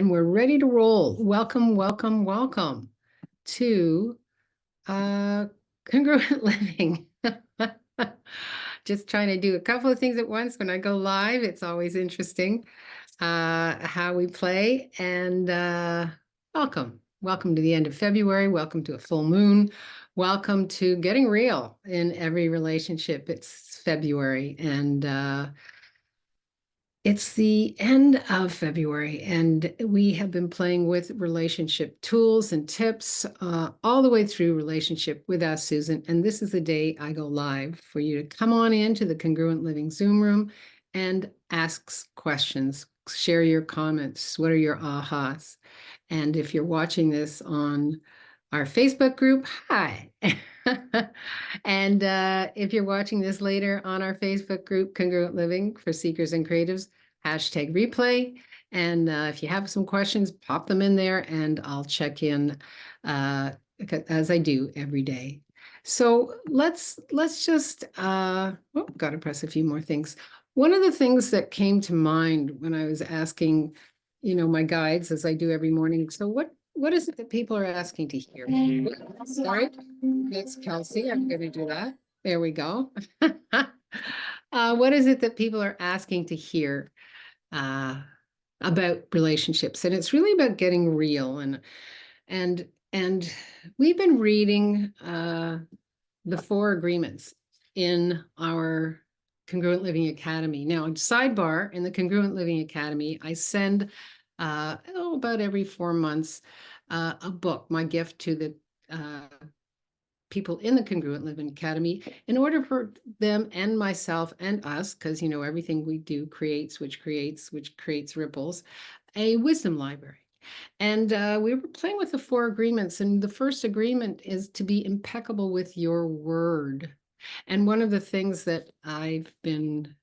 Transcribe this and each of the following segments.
And we're ready to roll. Welcome, welcome, welcome to Congruent Living. Just trying to do a couple of things at once when I go live. It's always interesting how we play. And welcome. Welcome to the end of February. Welcome to a full moon. Welcome to getting real in every relationship. It's February and it's the end of February, and we have been playing with relationship tools and tips all the way through relationship with us, Susan. And this is the day I go live for you to come on into the Congruent Living Zoom room and ask questions, share your comments. What are your ahas? And if you're watching this on our Facebook group, hi. And if you're watching this later on our Facebook group, Congruent Living for Seekers and Creatives, hashtag replay. And if you have some questions, pop them in there and I'll check in as I do every day. So let's just, got to press a few more things. One of the things that came to mind when I was asking, my guides, as I do every morning, so what is it that people are asking to hear? Sorry, it's Kelsey. I'm going to do that. There we go. What is it that people are asking to hear about relationships? And it's really about getting real. And we've been reading the 4 agreements in our Congruent Living Academy. Now, sidebar, in the Congruent Living Academy, I send about every 4 months a book, my gift to the people in the Congruent Living Academy, in order for them and myself and us, because everything we do creates, which creates ripples, a wisdom library. And we were playing with the 4 agreements, and the first agreement is to be impeccable with your word. And one of the things that I've been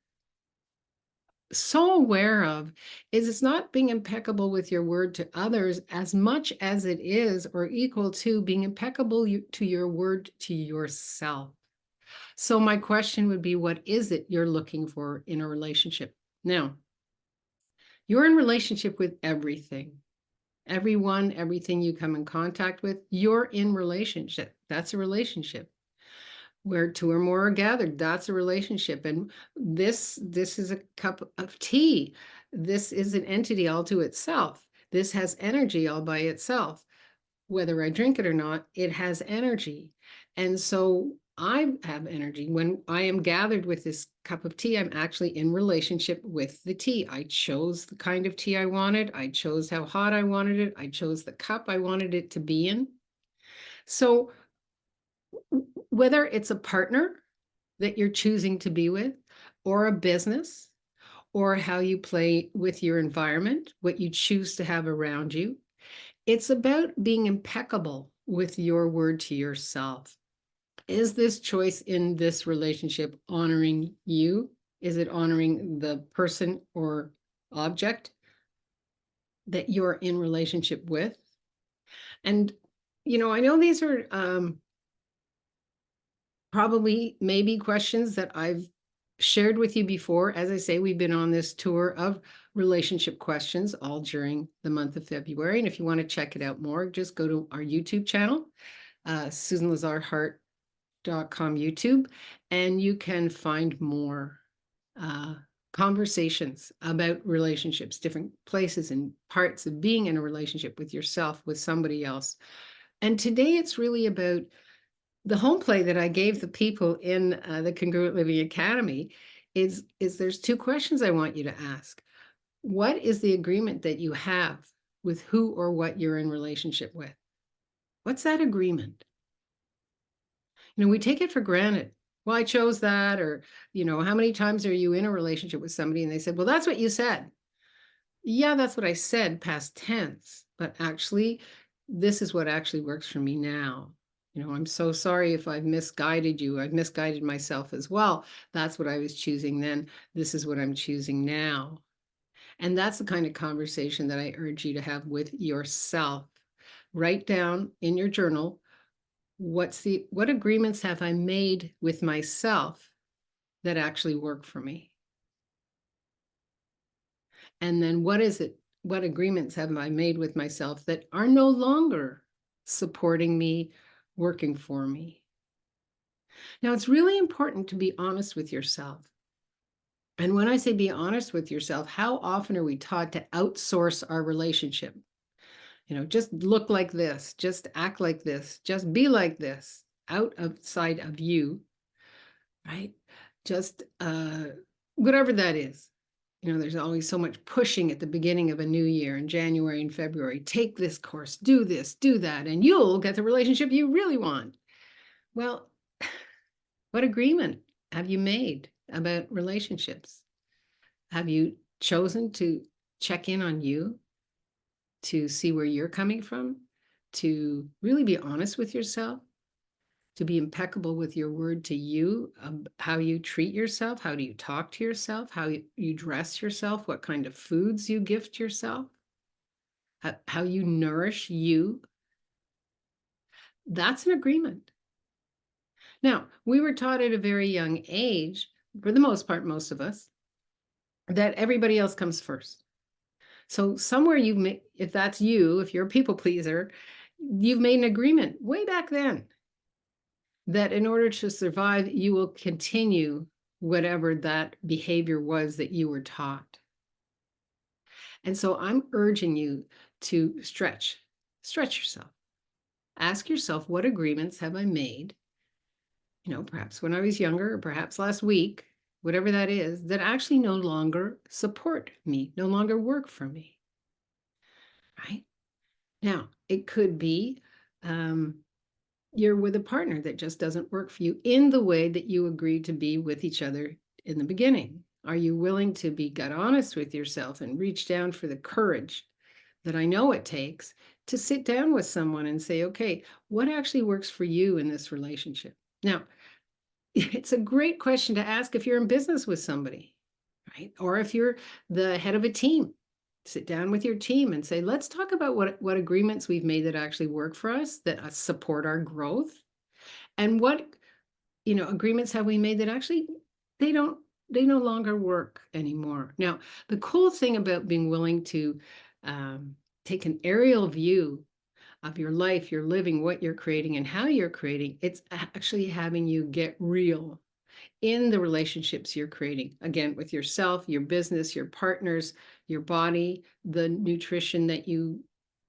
so aware of is it's not being impeccable with your word to others as much as it is or equal to being impeccable to your word to yourself. So my question would be, what is it you're looking for in a relationship? Now, you're in relationship with everything. Everyone, everything you come in contact with, you're in relationship. That's a relationship. Where 2 or more are gathered, that's a relationship. And this is a cup of tea. This is an entity all to itself. This has energy all by itself. Whether I drink it or not, it has energy. And so I have energy. When I am gathered with this cup of tea, I'm actually in relationship with the tea. I chose the kind of tea I wanted. I chose how hot I wanted it. I chose the cup I wanted it to be in. So whether it's a partner that you're choosing to be with, or a business, or how you play with your environment, what you choose to have around you, it's about being impeccable with your word to yourself. Is this choice in this relationship honoring you? Is it honoring the person or object that you're in relationship with? And, I know these are probably maybe questions that I've shared with you before. As I say, we've been on this tour of relationship questions all during the month of February. And if you want to check it out more, just go to our YouTube channel, SusanLazarHart.com YouTube, and you can find more conversations about relationships, different places and parts of being in a relationship with yourself, with somebody else. And today it's really about the home play that I gave the people in the Congruent Living Academy is there's 2 questions I want you to ask. What is the agreement that you have with who or what you're in relationship with? What's that agreement? We take it for granted. Well, I chose that, or, how many times are you in a relationship with somebody and they said, well, that's what you said. Yeah, that's what I said, past tense, but actually, this is what actually works for me now. I'm so sorry if I've misguided you. I've misguided myself as well. That's what I was choosing then. This is what I'm choosing now. And that's the kind of conversation that I urge you to have with yourself. Write down in your journal, what agreements have I made with myself that actually work for me? And then what is it what agreements have I made with myself that are no longer supporting me, working for me? Now, it's really important to be honest with yourself. And when I say be honest with yourself, how often are we taught to outsource our relationship? Just look like this, just act like this, just be like this, outside of you, right? Just whatever that is. There's always so much pushing at the beginning of a new year in January and February. Take this course, do this, do that, and you'll get the relationship you really want. Well, what agreement have you made about relationships? Have you chosen to check in on you, to see where you're coming from, to really be honest with yourself, to be impeccable with your word to you, how you treat yourself, how do you talk to yourself, how you dress yourself, what kind of foods you gift yourself, how you nourish you? That's an agreement. Now, we were taught at a very young age, for the most part, most of us, that everybody else comes first. So somewhere you've made, if that's you, if you're a people pleaser, you've made an agreement way back then that in order to survive, you will continue whatever that behavior was that you were taught. And so I'm urging you to stretch yourself. Ask yourself, what agreements have I made, perhaps when I was younger, or perhaps last week, whatever that is, that actually no longer support me, no longer work for me, right? Now, it could be you're with a partner that just doesn't work for you in the way that you agreed to be with each other in the beginning. Are you willing to be gut honest with yourself and reach down for the courage that I know it takes to sit down with someone and say, okay, what actually works for you in this relationship? Now, it's a great question to ask if you're in business with somebody, right? Or if you're the head of a team. Sit down with your team and say, let's talk about what agreements we've made that actually work for us, that support our growth. And what, agreements have we made that actually they no longer work anymore. Now, the cool thing about being willing to take an aerial view of your life, your living, what you're creating and how you're creating, it's actually having you get real in the relationships you're creating, again, with yourself, your business, your partners, your body, the nutrition that you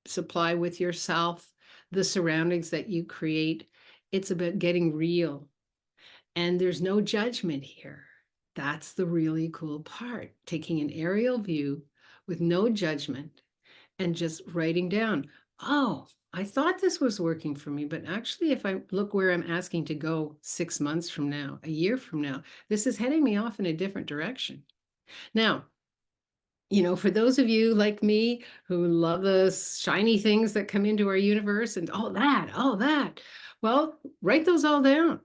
supply with yourself, the surroundings that you create. It's about getting real. And there's no judgment here. That's the really cool part, taking an aerial view with no judgment and just writing down, oh, I thought this was working for me, but actually, if I look where I'm asking to go 6 months from now, a year from now, this is heading me off in a different direction. Now, for those of you like me who love the shiny things that come into our universe and all that, well, write those all down.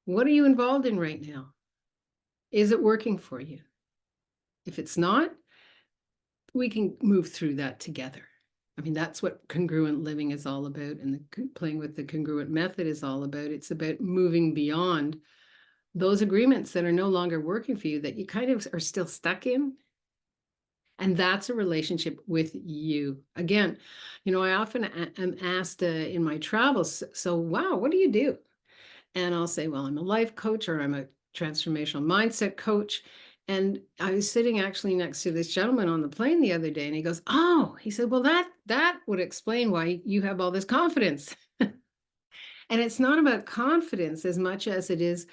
What are you involved in right now? Is it working for you? If it's not, we can move through that together. I mean, that's what congruent living is all about, and playing with the congruent method is all about. It's about moving beyond those agreements that are no longer working for you, that you kind of are still stuck in. And that's a relationship with you. Again, I often am asked in my travels, so, wow, what do you do? And I'll say, well, I'm a life coach, or I'm a transformational mindset coach. And I was sitting actually next to this gentleman on the plane the other day, and he goes, oh, he said, well, that would explain why you have all this confidence. And it's not about confidence as much as it is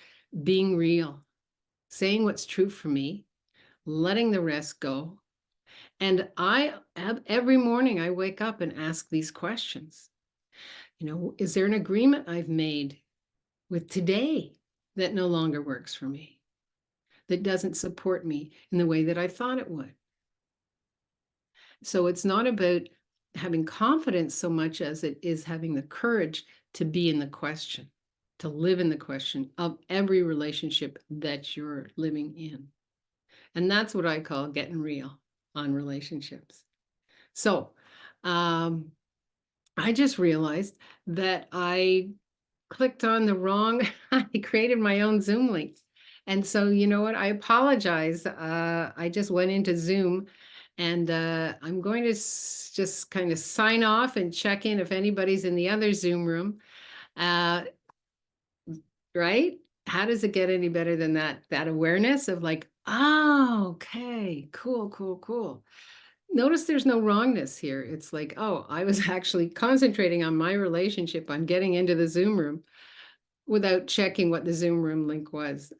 being real, saying what's true for me, letting the rest go. And every morning I wake up and ask these questions. Is there an agreement I've made with today that no longer works for me, that doesn't support me in the way that I thought it would? So it's not about having confidence so much as it is having the courage to be in the question, to live in the question of every relationship that you're living in. And that's what I call getting real on relationships. So I just realized that I clicked on the wrong, I created my own Zoom link. And so, you know what? I apologize. I just went into Zoom And I'm going to just kind of sign off and check in if anybody's in the other Zoom room. Uh, right? How does it get any better than that? That awareness of like, oh, okay, cool, cool, cool. Notice there's no wrongness here. It's like, oh, I was actually concentrating on my relationship, on getting into the Zoom room without checking what the Zoom room link was.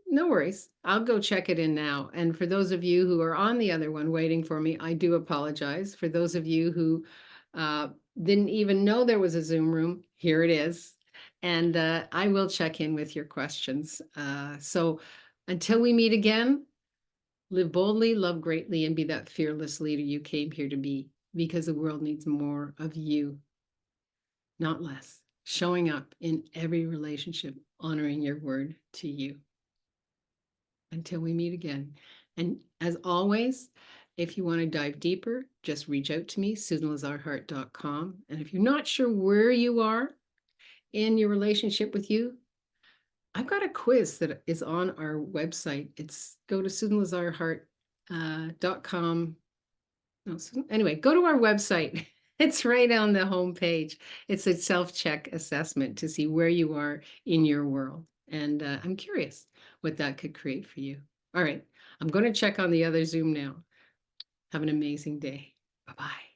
No worries. I'll go check it in now. And for those of you who are on the other one waiting for me, I do apologize. For those of you who uh, didn't even know there was a Zoom room, here it is. And I will check in with your questions. So until we meet again, live boldly, love greatly, and be that fearless leader you came here to be, because the world needs more of you, not less. Showing up in every relationship, honoring your word to you. Until we meet again. And as always, if you want to dive deeper, just reach out to me, susanlazarhart.com. And if you're not sure where you are in your relationship with you, I've got a quiz that is on our website. It's go to susanlazarhart.com. No, anyway, go to our website. It's right on the homepage. It's a self-check assessment to see where you are in your world. And I'm curious what that could create for you. All right, I'm going to check on the other Zoom now. Have an amazing day. Bye-bye.